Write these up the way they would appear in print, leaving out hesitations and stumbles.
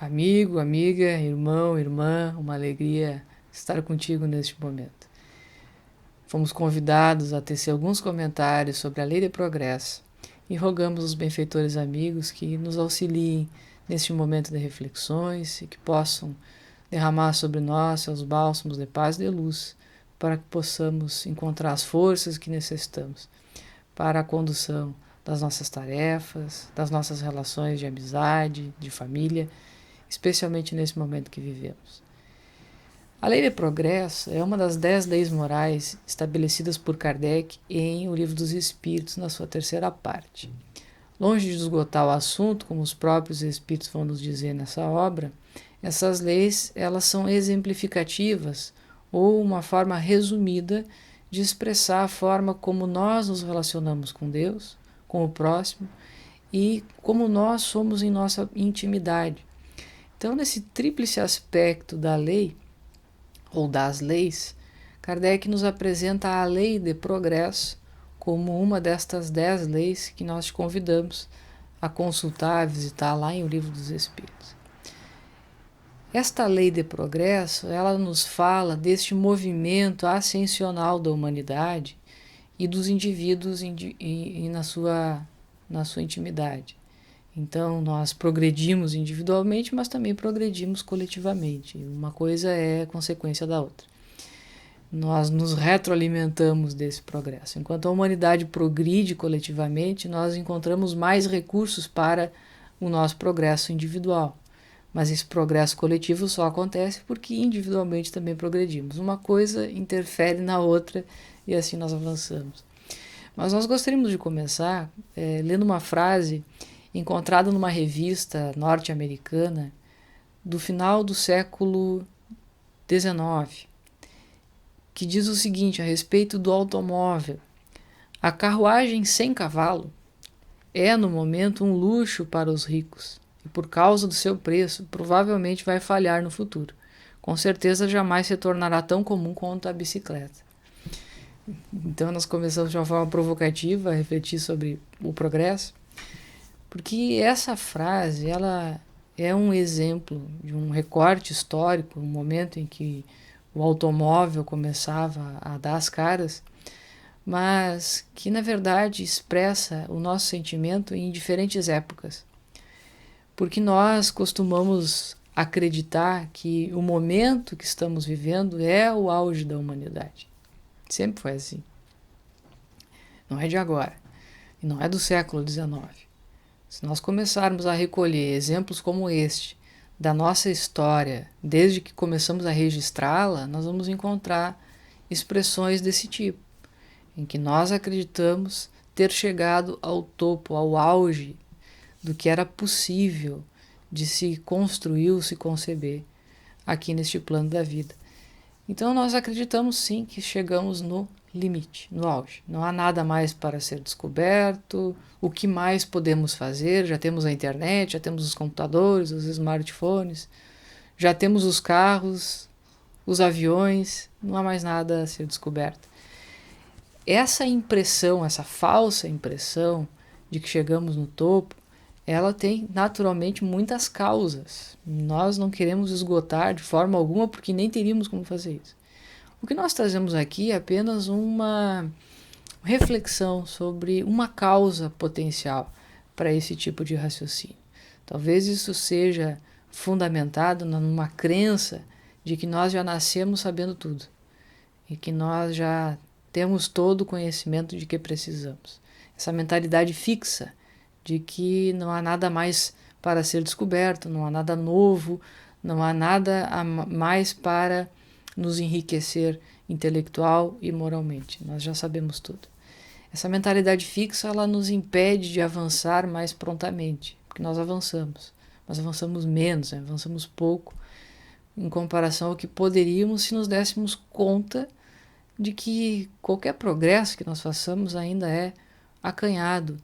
amigo, amiga, irmão, irmã, uma alegria estar contigo neste momento. Fomos convidados a tecer alguns comentários sobre a Lei de Progresso e rogamos aos benfeitores amigos que nos auxiliem neste momento de reflexões e que possam derramar sobre nós seus bálsamos de paz e de luz para que possamos encontrar as forças que necessitamos para a condução das nossas tarefas, das nossas relações de amizade, de família, especialmente nesse momento que vivemos. A lei de progresso é uma das 10 leis morais estabelecidas por Kardec em O Livro dos Espíritos, na sua terceira parte. Longe de esgotar o assunto, como os próprios Espíritos vão nos dizer nessa obra, essas leis elas são exemplificativas ou uma forma resumida de expressar a forma como nós nos relacionamos com Deus, com o próximo e como nós somos em nossa intimidade. Então, nesse tríplice aspecto da lei, ou das leis, Kardec nos apresenta a lei de progresso como uma destas 10 leis que nós te convidamos a consultar, a visitar lá em O Livro dos Espíritos. Esta lei de progresso, ela nos fala deste movimento ascensional da humanidade e dos indivíduos na sua intimidade. Então, nós progredimos individualmente, mas também progredimos coletivamente. Uma coisa é consequência da outra. Nós nos retroalimentamos desse progresso. Enquanto a humanidade progride coletivamente, nós encontramos mais recursos para o nosso progresso individual. Mas esse progresso coletivo só acontece porque individualmente também progredimos. Uma coisa interfere na outra e assim nós avançamos. Mas nós gostaríamos de começar lendo uma frase encontrada numa revista norte-americana do final do século XIX, que diz o seguinte a respeito do automóvel: a carruagem sem cavalo é, no momento, um luxo para os ricos e, por causa do seu preço, provavelmente vai falhar no futuro. Com certeza jamais se tornará tão comum quanto a bicicleta. Então nós começamos de uma forma provocativa a refletir sobre o progresso, porque essa frase ela é um exemplo de um recorte histórico, um momento em que o automóvel começava a dar as caras, mas que na verdade expressa o nosso sentimento em diferentes épocas. Porque nós costumamos acreditar que o momento que estamos vivendo é o auge da humanidade. Sempre foi assim. Não é de agora. E não é do século XIX. Se nós começarmos a recolher exemplos como este da nossa história, desde que começamos a registrá-la, nós vamos encontrar expressões desse tipo, em que nós acreditamos ter chegado ao topo, ao auge do que era possível de se construir ou se conceber aqui neste plano da vida. Então nós acreditamos sim que chegamos no limite, no auge. Não há nada mais para ser descoberto. O que mais podemos fazer? Já temos a internet, já temos os computadores, os smartphones, já temos os carros, os aviões, não há mais nada a ser descoberto. Essa impressão, essa falsa impressão de que chegamos no topo, ela tem naturalmente muitas causas. Nós não queremos esgotar de forma alguma porque nem teríamos como fazer isso. O que nós trazemos aqui é apenas uma reflexão sobre uma causa potencial para esse tipo de raciocínio. Talvez isso seja fundamentado numa crença de que nós já nascemos sabendo tudo e que nós já temos todo o conhecimento de que precisamos. Essa mentalidade fixa de que não há nada mais para ser descoberto, não há nada novo, não há nada a mais para nos enriquecer intelectual e moralmente. Nós já sabemos tudo. Essa mentalidade fixa ela nos impede de avançar mais prontamente, porque nós avançamos, mas avançamos menos, avançamos pouco em comparação ao que poderíamos se nos dessemos conta de que qualquer progresso que nós façamos ainda é acanhado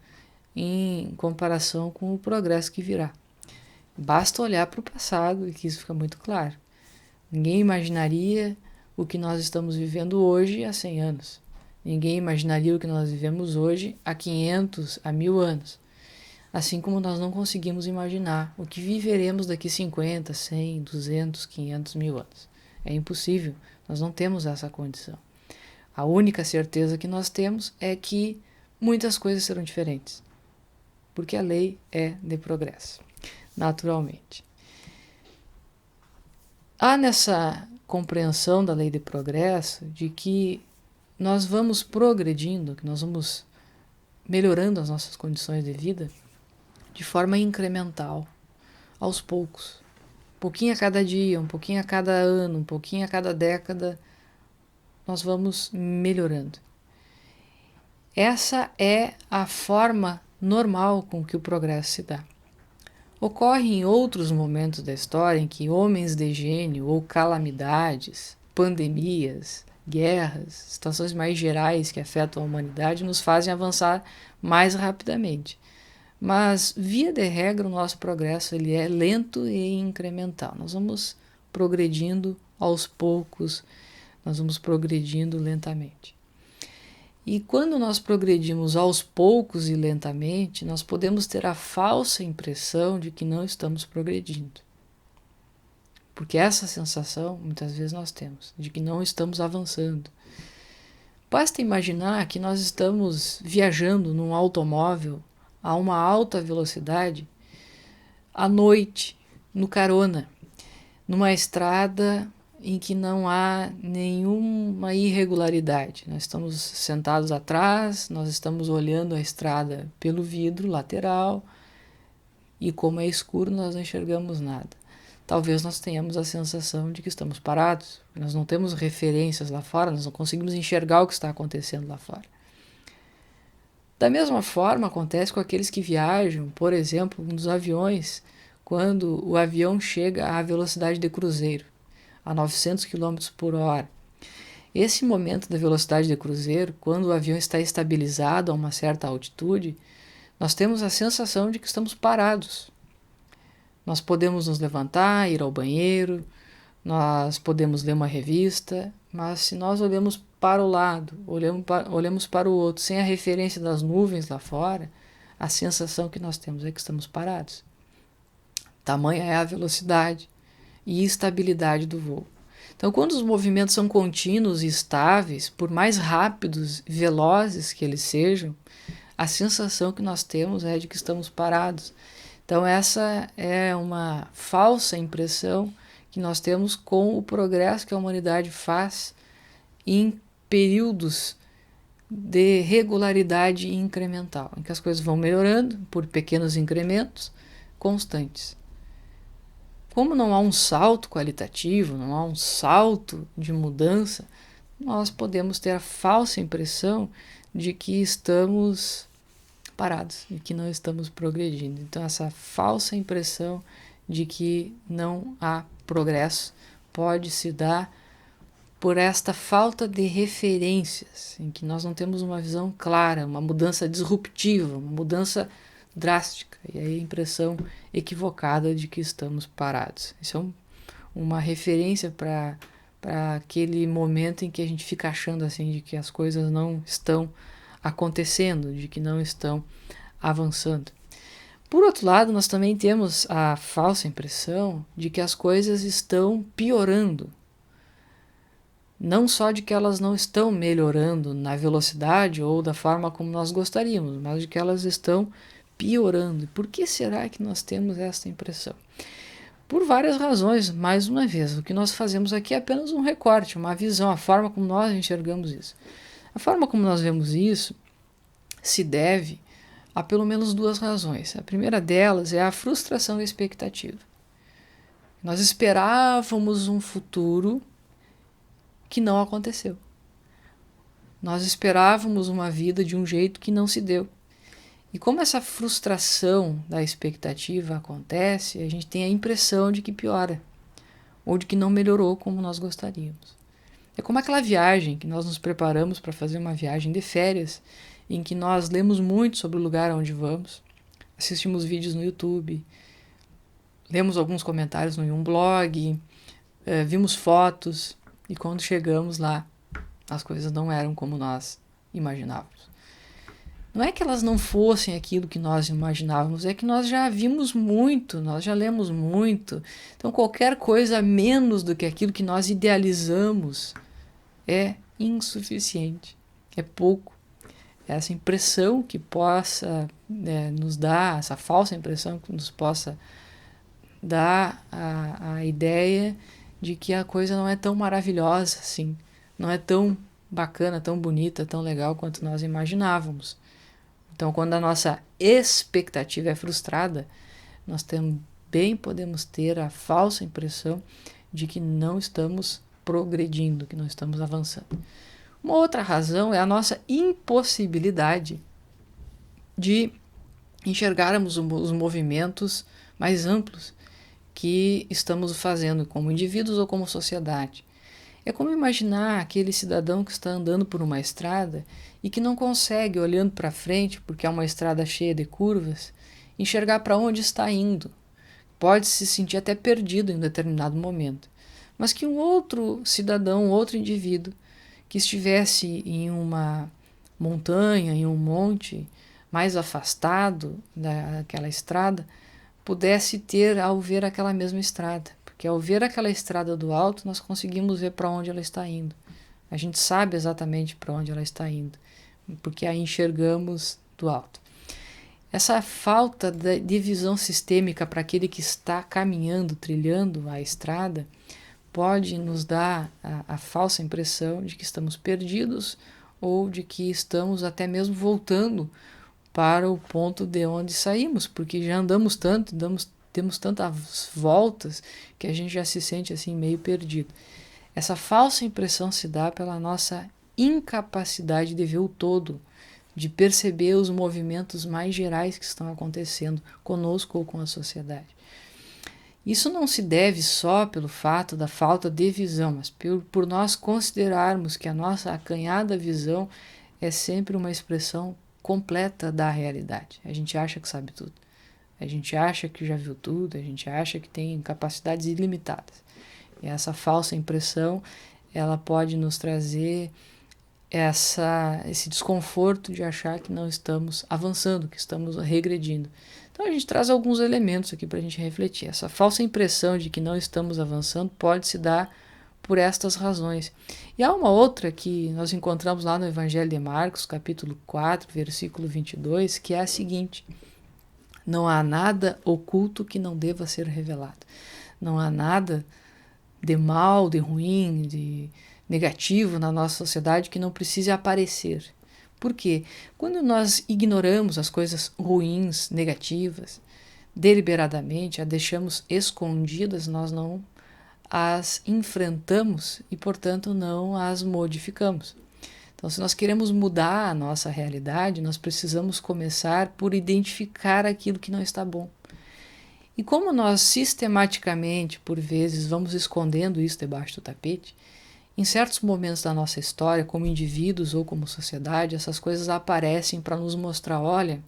em comparação com o progresso que virá. Basta olhar para o passado e que isso fica muito claro. Ninguém imaginaria o que nós estamos vivendo hoje há 100 anos. Ninguém imaginaria o que nós vivemos hoje há 500, há 1000 anos. assim como nós não conseguimos imaginar o que viveremos daqui 50, 100, 200, 500 mil anos. É impossível, nós não temos essa condição. A única certeza que nós temos é que muitas coisas serão diferentes, porque a lei é de progresso, naturalmente. Há nessa compreensão da lei de progresso de que nós vamos progredindo, que nós vamos melhorando as nossas condições de vida de forma incremental, aos poucos. Um pouquinho a cada dia, um pouquinho a cada ano, um pouquinho a cada década, nós vamos melhorando. Essa é a forma normal com que o progresso se dá. Ocorre em outros momentos da história em que homens de gênio ou calamidades, pandemias, guerras, situações mais gerais que afetam a humanidade nos fazem avançar mais rapidamente. Mas, via de regra, o nosso progresso ele é lento e incremental. Nós vamos progredindo aos poucos, nós vamos progredindo lentamente. E quando nós progredimos aos poucos e lentamente, nós podemos ter a falsa impressão de que não estamos progredindo. Porque essa sensação, muitas vezes, nós temos, de que não estamos avançando. Basta imaginar que nós estamos viajando num automóvel a uma alta velocidade à noite, no carona, numa estrada em que não há nenhuma irregularidade. Nós estamos sentados atrás, nós estamos olhando a estrada pelo vidro lateral e como é escuro nós não enxergamos nada. Talvez nós tenhamos a sensação de que estamos parados, nós não temos referências lá fora, nós não conseguimos enxergar o que está acontecendo lá fora. Da mesma forma acontece com aqueles que viajam, por exemplo, nos aviões, quando o avião chega à velocidade de cruzeiro, a 900 km por hora. Esse momento da velocidade de cruzeiro, quando o avião está estabilizado a uma certa altitude, nós temos a sensação de que estamos parados. Nós podemos nos levantar, ir ao banheiro, nós podemos ler uma revista, mas se nós olhamos para o lado, olhamos para o outro, sem a referência das nuvens lá fora, a sensação que nós temos é que estamos parados. Tamanha é a velocidade e estabilidade do voo. Então, quando os movimentos são contínuos e estáveis, por mais rápidos e velozes que eles sejam, a sensação que nós temos é de que estamos parados. Então, essa é uma falsa impressão que nós temos com o progresso que a humanidade faz em períodos de regularidade incremental, em que as coisas vão melhorando por pequenos incrementos constantes. Como não há um salto qualitativo, não há um salto de mudança, nós podemos ter a falsa impressão de que estamos parados e que não estamos progredindo. Então, essa falsa impressão de que não há progresso pode se dar por esta falta de referências, em que nós não temos uma visão clara, uma mudança disruptiva, uma mudança drástica, e aí a impressão equivocada de que estamos parados. Isso é uma referência para aquele momento em que a gente fica achando assim de que as coisas não estão acontecendo, de que não estão avançando. Por outro lado, nós também temos a falsa impressão de que as coisas estão piorando. Não só de que elas não estão melhorando na velocidade ou da forma como nós gostaríamos, mas de que elas estão piorando. E por que será que nós temos essa impressão? Por várias razões, mais uma vez. O que nós fazemos aqui é apenas um recorte, uma visão, a forma como nós enxergamos isso. A forma como nós vemos isso se deve a pelo menos duas razões. A primeira delas é a frustração da expectativa. Nós esperávamos um futuro que não aconteceu. Nós esperávamos uma vida de um jeito que não se deu. E como essa frustração da expectativa acontece, a gente tem a impressão de que piora, ou de que não melhorou como nós gostaríamos. É como aquela viagem que nós nos preparamos para fazer uma viagem de férias, em que nós lemos muito sobre o lugar onde vamos, assistimos vídeos no YouTube, lemos alguns comentários em um blog, vimos fotos, e quando chegamos lá, as coisas não eram como nós imaginávamos. Não é que elas não fossem aquilo que nós imaginávamos, é que nós já vimos muito, nós já lemos muito. Então qualquer coisa menos do que aquilo que nós idealizamos é insuficiente, é pouco. Essa impressão que possa nos dar, essa falsa impressão que nos possa dar a ideia de que a coisa não é tão maravilhosa assim, não é tão bacana, tão bonita, tão legal quanto nós imaginávamos. Então, quando a nossa expectativa é frustrada, nós também podemos ter a falsa impressão de que não estamos progredindo, que não estamos avançando. Uma outra razão é a nossa impossibilidade de enxergarmos os movimentos mais amplos que estamos fazendo como indivíduos ou como sociedade. É como imaginar aquele cidadão que está andando por uma estrada e que não consegue, olhando para frente, porque é uma estrada cheia de curvas, enxergar para onde está indo. Pode se sentir até perdido em um determinado momento. Mas que um outro cidadão, um outro indivíduo, que estivesse em uma montanha, em um monte, mais afastado daquela estrada, pudesse ter ao ver aquela mesma estrada. Porque ao ver aquela estrada do alto, nós conseguimos ver para onde ela está indo. A gente sabe exatamente para onde ela está indo, porque a enxergamos do alto. Essa falta de visão sistêmica para aquele que está caminhando, trilhando a estrada, pode nos dar a falsa impressão de que estamos perdidos ou de que estamos até mesmo voltando para o ponto de onde saímos, porque já andamos tanto, temos tantas voltas que a gente já se sente assim meio perdido. Essa falsa impressão se dá pela nossa incapacidade de ver o todo, de perceber os movimentos mais gerais que estão acontecendo conosco ou com a sociedade. Isso não se deve só pelo fato da falta de visão, mas por nós considerarmos que a nossa acanhada visão é sempre uma expressão completa da realidade. A gente acha que sabe tudo. A gente acha que já viu tudo, a gente acha que tem capacidades ilimitadas. E essa falsa impressão, ela pode nos trazer esse desconforto de achar que não estamos avançando, que estamos regredindo. Então a gente traz alguns elementos aqui para a gente refletir. Essa falsa impressão de que não estamos avançando pode se dar por estas razões. E há uma outra que nós encontramos lá no Evangelho de Marcos, capítulo 4, versículo 22, que é a seguinte: não há nada oculto que não deva ser revelado. Não há nada de mal, de ruim, de negativo na nossa sociedade que não precise aparecer. Por quê? Quando nós ignoramos as coisas ruins, negativas, deliberadamente, as deixamos escondidas, nós não as enfrentamos e, portanto, não as modificamos. Então, se nós queremos mudar a nossa realidade, nós precisamos começar por identificar aquilo que não está bom. E como nós sistematicamente, por vezes, vamos escondendo isso debaixo do tapete, em certos momentos da nossa história, como indivíduos ou como sociedade, essas coisas aparecem para nos mostrar, olha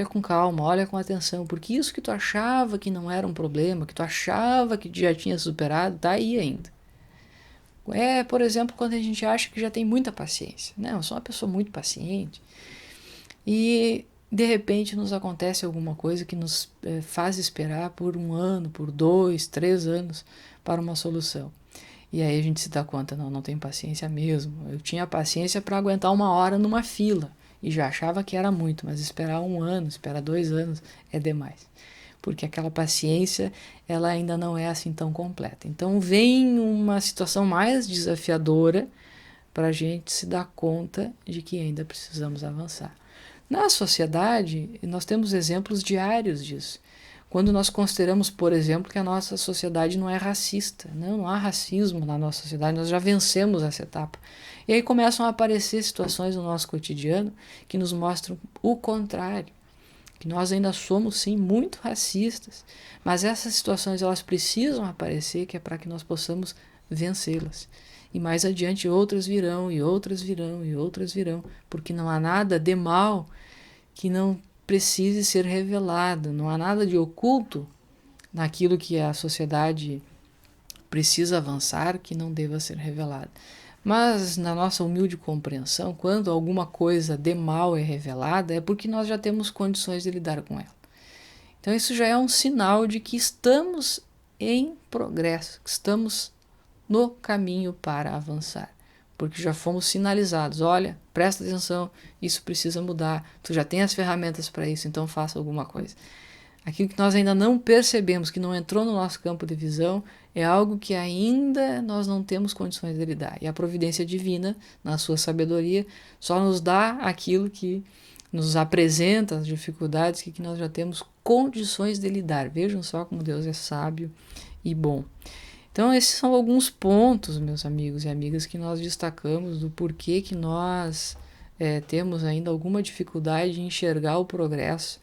com calma, olha com atenção, porque isso que tu achava que não era um problema, que tu achava que já tinha superado, está aí ainda. Por exemplo, quando a gente acha que já tem muita paciência. Não, eu sou uma pessoa muito paciente. E, de repente, nos acontece alguma coisa que nos faz esperar por 1 ano, por 2, 3 anos para uma solução. E aí a gente se dá conta, não tem paciência mesmo. Eu tinha paciência para aguentar 1 hora numa fila e já achava que era muito, mas esperar 1 ano, esperar 2 anos é demais. Porque aquela paciência, ela ainda não é assim tão completa. Então vem uma situação mais desafiadora para a gente se dar conta de que ainda precisamos avançar. Na sociedade, nós temos exemplos diários disso. Quando nós consideramos, por exemplo, que a nossa sociedade não é racista, não há racismo na nossa sociedade, nós já vencemos essa etapa. E aí começam a aparecer situações no nosso cotidiano que nos mostram o contrário, que nós ainda somos, sim, muito racistas, mas essas situações elas precisam aparecer, que é para que nós possamos vencê-las. E mais adiante outras virão, e outras virão, e outras virão, porque não há nada de mal que não precise ser revelado, não há nada de oculto naquilo que a sociedade precisa avançar que não deva ser revelado. Mas na nossa humilde compreensão, quando alguma coisa de mal é revelada, é porque nós já temos condições de lidar com ela. Então isso já é um sinal de que estamos em progresso, que estamos no caminho para avançar. Porque já fomos sinalizados, olha, presta atenção, isso precisa mudar, tu já tem as ferramentas para isso, então faça alguma coisa. Aquilo que nós ainda não percebemos, que não entrou no nosso campo de visão, é algo que ainda nós não temos condições de lidar. E a providência divina, na sua sabedoria, só nos dá aquilo que nos apresenta as dificuldades que nós já temos condições de lidar. Vejam só como Deus é sábio e bom. Então esses são alguns pontos, meus amigos e amigas, que nós destacamos do porquê que nós temos ainda alguma dificuldade de enxergar o progresso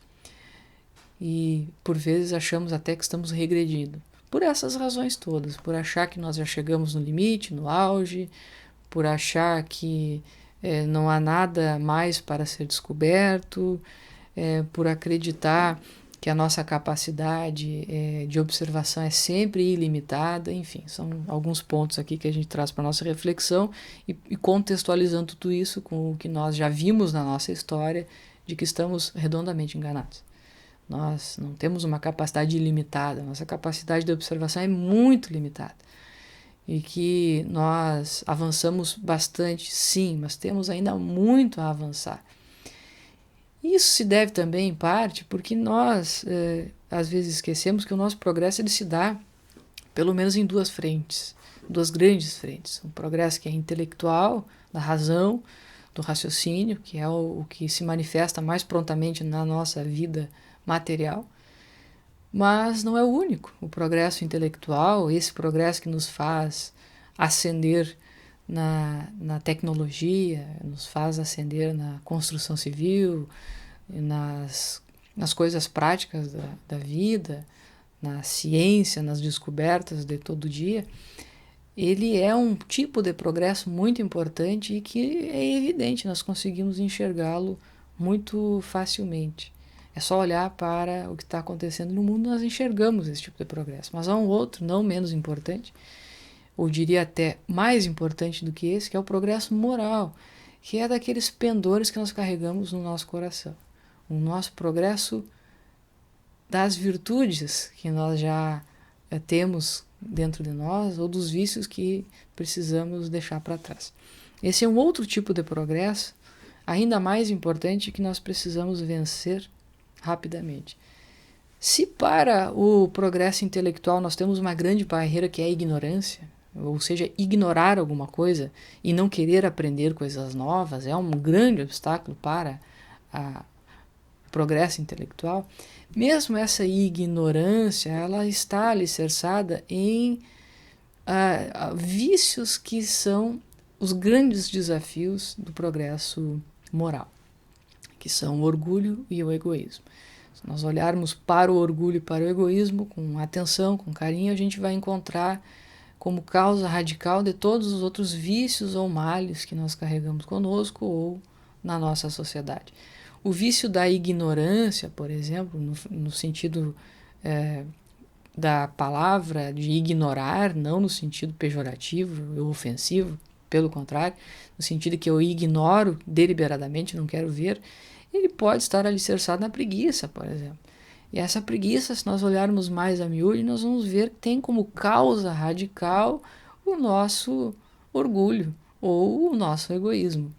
e por vezes achamos até que estamos regredindo. Por essas razões todas, por achar que nós já chegamos no limite, no auge, por achar que não há nada mais para ser descoberto, por acreditar que a nossa capacidade de observação é sempre ilimitada, enfim, são alguns pontos aqui que a gente traz para a nossa reflexão e contextualizando tudo isso com o que nós já vimos na nossa história, de que estamos redondamente enganados. Nós não temos uma capacidade ilimitada, nossa capacidade de observação é muito limitada. E que nós avançamos bastante, sim, mas temos ainda muito a avançar. Isso se deve também, em parte, porque nós, às vezes, esquecemos que o nosso progresso ele se dá, pelo menos em duas frentes, duas grandes frentes. Um progresso que é intelectual, da razão, do raciocínio, que é o que se manifesta mais prontamente na nossa vida material, mas não é o único. O progresso intelectual, esse progresso que nos faz ascender na tecnologia, nos faz ascender na construção civil, nas coisas práticas da vida, na ciência, nas descobertas de todo dia, ele é um tipo de progresso muito importante e que é evidente, nós conseguimos enxergá-lo muito facilmente. É só olhar para o que está acontecendo no mundo, nós enxergamos esse tipo de progresso. Mas há um outro, não menos importante, ou diria até mais importante do que esse, que é o progresso moral, que é daqueles pendores que nós carregamos no nosso coração. O nosso progresso das virtudes que nós já temos dentro de nós, ou dos vícios que precisamos deixar para trás. Esse é um outro tipo de progresso, ainda mais importante, que nós precisamos vencer rapidamente. Se para o progresso intelectual nós temos uma grande barreira que é a ignorância, ou seja, ignorar alguma coisa e não querer aprender coisas novas, é um grande obstáculo para o progresso intelectual, mesmo essa ignorância, ela está alicerçada em vícios que são os grandes desafios do progresso moral, que são o orgulho e o egoísmo. Se nós olharmos para o orgulho e para o egoísmo com atenção, com carinho, a gente vai encontrar como causa radical de todos os outros vícios ou males que nós carregamos conosco ou na nossa sociedade. O vício da ignorância, por exemplo, no sentido da palavra de ignorar, não no sentido pejorativo ou ofensivo, pelo contrário, no sentido que eu ignoro deliberadamente, não quero ver, ele pode estar alicerçado na preguiça, por exemplo. E essa preguiça, se nós olharmos mais a miúde, nós vamos ver que tem como causa radical o nosso orgulho ou o nosso egoísmo.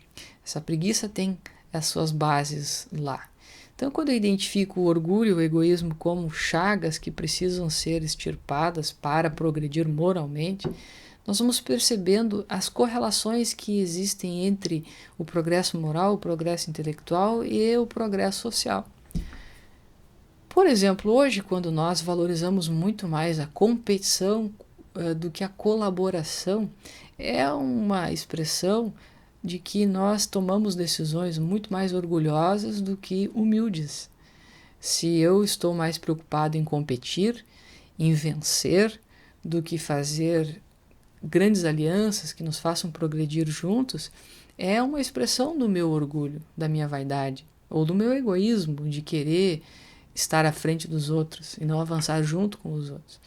Essa preguiça tem as suas bases lá. Então, quando eu identifico o orgulho e o egoísmo como chagas que precisam ser extirpadas para progredir moralmente, nós vamos percebendo as correlações que existem entre o progresso moral, o progresso intelectual e o progresso social. Por exemplo, hoje, quando nós valorizamos muito mais a competição do que a colaboração, é uma expressão de que nós tomamos decisões muito mais orgulhosas do que humildes. Se eu estou mais preocupado em competir, em vencer, do que fazer grandes alianças que nos façam progredir juntos, é uma expressão do meu orgulho, da minha vaidade, ou do meu egoísmo de querer estar à frente dos outros e não avançar junto com os outros.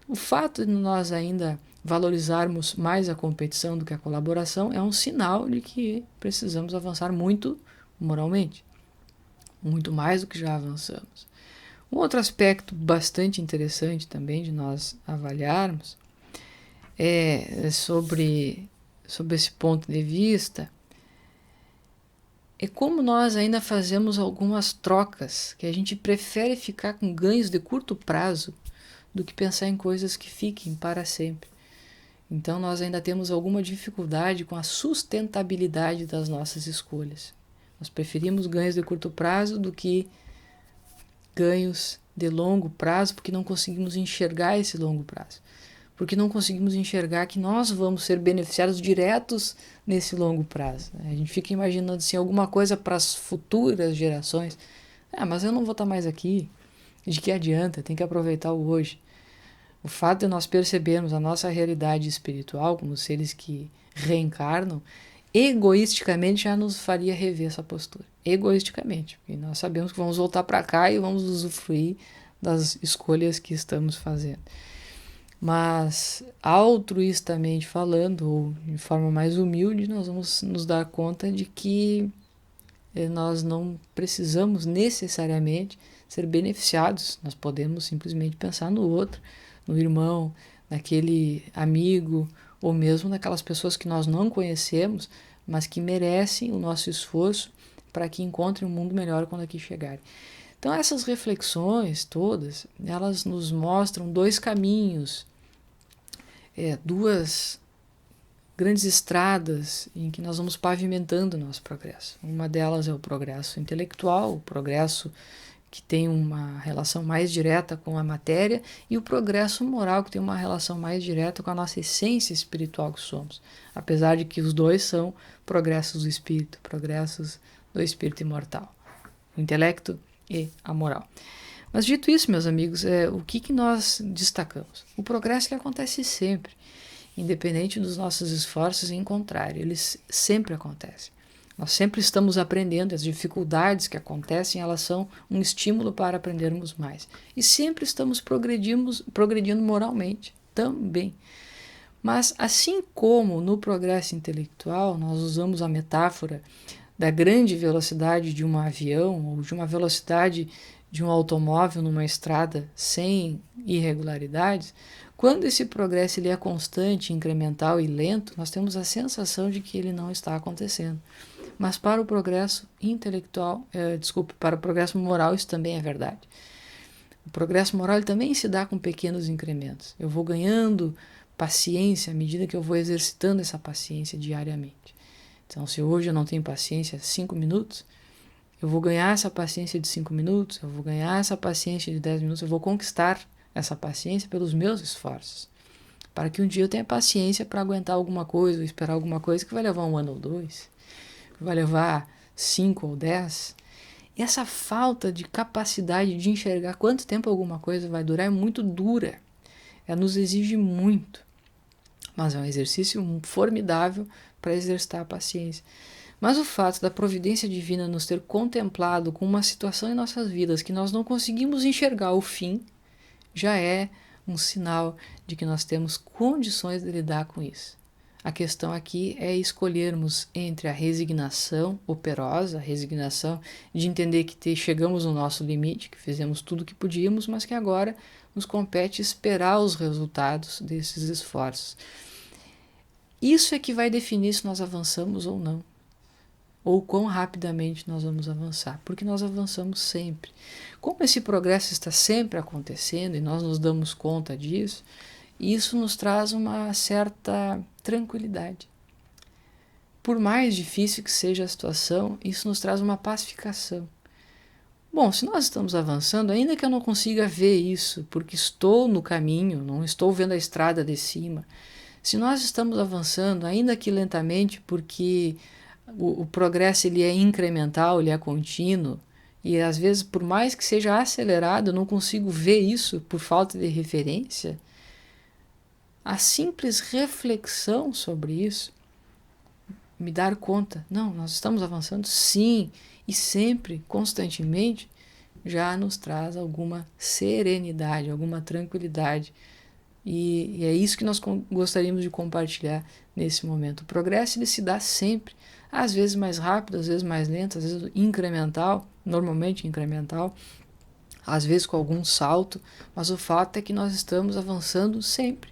O fato de nós ainda valorizarmos mais a competição do que a colaboração é um sinal de que precisamos avançar muito moralmente, muito mais do que já avançamos. Um outro aspecto bastante interessante também de nós avaliarmos é sobre esse ponto de vista, é como nós ainda fazemos algumas trocas, que a gente prefere ficar com ganhos de curto prazo do que pensar em coisas que fiquem para sempre. Então nós ainda temos alguma dificuldade com a sustentabilidade das nossas escolhas. Nós preferimos ganhos de curto prazo do que ganhos de longo prazo, porque não conseguimos enxergar esse longo prazo. Porque não conseguimos enxergar que nós vamos ser beneficiados diretos nesse longo prazo. A gente fica imaginando assim, alguma coisa para as futuras gerações. Mas eu não vou estar mais aqui. De que adianta? Tem que aproveitar o hoje. O fato de nós percebermos a nossa realidade espiritual como seres que reencarnam, egoisticamente já nos faria rever essa postura. Egoisticamente. Porque nós sabemos que vamos voltar para cá e vamos usufruir das escolhas que estamos fazendo. Mas, altruistamente falando, ou de forma mais humilde, nós vamos nos dar conta de que nós não precisamos necessariamente ser beneficiados. Nós podemos simplesmente pensar no outro, no irmão, naquele amigo, ou mesmo naquelas pessoas que nós não conhecemos, mas que merecem o nosso esforço para que encontrem um mundo melhor quando aqui chegarem. Então essas reflexões todas, elas nos mostram dois caminhos, duas grandes estradas em que nós vamos pavimentando o nosso progresso. Uma delas é o progresso intelectual, o progresso que tem uma relação mais direta com a matéria, e o progresso moral, que tem uma relação mais direta com a nossa essência espiritual que somos. Apesar de que os dois são progressos do espírito, progressos do espírito imortal, o intelecto e a moral. Mas dito isso, meus amigos, o que nós destacamos? O progresso que acontece sempre, independente dos nossos esforços em contrário, eles sempre acontecem. Nós sempre estamos aprendendo, as dificuldades que acontecem, elas são um estímulo para aprendermos mais. E sempre estamos progredindo moralmente também. Mas assim como no progresso intelectual, nós usamos a metáfora da grande velocidade de um avião ou de uma velocidade de um automóvel numa estrada sem irregularidades, quando esse progresso ele é constante, incremental e lento, nós temos a sensação de que ele não está acontecendo. Mas para o progresso intelectual, para o progresso moral, isso também é verdade. O progresso moral ele também se dá com pequenos incrementos. Eu vou ganhando paciência à medida que eu vou exercitando essa paciência diariamente. Então, se hoje eu não tenho paciência 5 minutos, eu vou ganhar essa paciência de 5 minutos, eu vou ganhar essa paciência de 10 minutos, eu vou conquistar essa paciência pelos meus esforços. Para que um dia eu tenha paciência para aguentar alguma coisa, ou esperar alguma coisa que vai levar 1 ano ou 2, que vai levar 5 ou 10. E essa falta de capacidade de enxergar quanto tempo alguma coisa vai durar é muito dura. Ela nos exige muito. Mas é um exercício formidável para exercitar a paciência. Mas o fato da providência divina nos ter contemplado com uma situação em nossas vidas que nós não conseguimos enxergar o fim, já é um sinal de que nós temos condições de lidar com isso. A questão aqui é escolhermos entre a resignação operosa, a resignação de entender que chegamos no nosso limite, que fizemos tudo o que podíamos, mas que agora nos compete esperar os resultados desses esforços. Isso é que vai definir se nós avançamos ou não, ou quão rapidamente nós vamos avançar, porque nós avançamos sempre. Como esse progresso está sempre acontecendo e nós nos damos conta disso, isso nos traz uma certa tranquilidade. Por mais difícil que seja a situação, isso nos traz uma pacificação. Bom, se nós estamos avançando, ainda que eu não consiga ver isso, porque estou no caminho, não estou vendo a estrada de cima, se nós estamos avançando, ainda que lentamente, porque o progresso ele é incremental, ele é contínuo, e às vezes, por mais que seja acelerado, eu não consigo ver isso por falta de referência, a simples reflexão sobre isso, me dar conta, não, nós estamos avançando sim, e sempre, constantemente, já nos traz alguma serenidade, alguma tranquilidade E é isso que nós gostaríamos de compartilhar nesse momento. O progresso ele se dá sempre, às vezes mais rápido, às vezes mais lento, às vezes incremental, normalmente incremental, às vezes com algum salto, mas o fato é que nós estamos avançando sempre.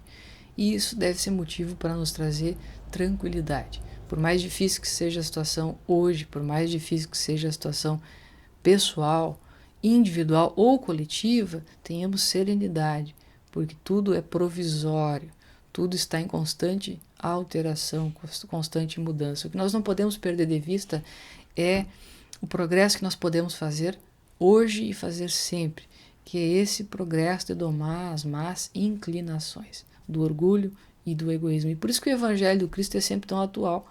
E isso deve ser motivo para nos trazer tranquilidade. Por mais difícil que seja a situação hoje, por mais difícil que seja a situação pessoal, individual ou coletiva, tenhamos serenidade, porque tudo é provisório, tudo está em constante alteração, constante mudança. O que nós não podemos perder de vista é o progresso que nós podemos fazer hoje e fazer sempre, que é esse progresso de domar as más inclinações do orgulho e do egoísmo. E por isso que o Evangelho do Cristo é sempre tão atual,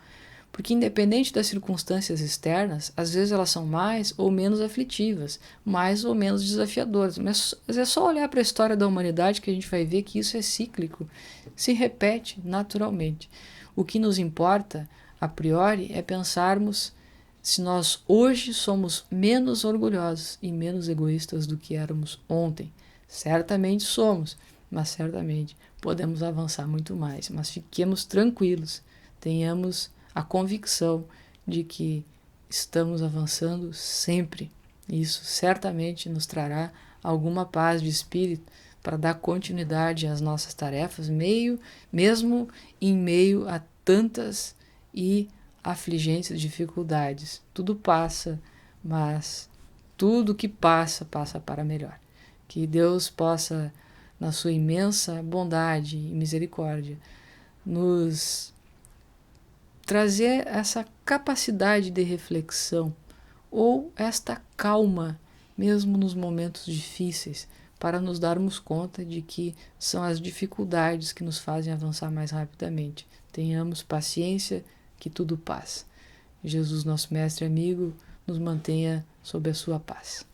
porque independente das circunstâncias externas, às vezes elas são mais ou menos aflitivas, mais ou menos desafiadoras, mas é só olhar para a história da humanidade que a gente vai ver que isso é cíclico, se repete naturalmente. O que nos importa, a priori, é pensarmos se nós hoje somos menos orgulhosos e menos egoístas do que éramos ontem. Certamente somos, mas certamente podemos avançar muito mais. Mas fiquemos tranquilos, tenhamos a convicção de que estamos avançando sempre. Isso certamente nos trará alguma paz de espírito para dar continuidade às nossas tarefas, mesmo em meio a tantas e afligentes dificuldades. Tudo passa, mas tudo que passa, passa para melhor. Que Deus possa, na sua imensa bondade e misericórdia, nos trazer essa capacidade de reflexão ou esta calma, mesmo nos momentos difíceis, para nos darmos conta de que são as dificuldades que nos fazem avançar mais rapidamente. Tenhamos paciência, que tudo passa. Jesus, nosso mestre e amigo, nos mantenha sob a sua paz.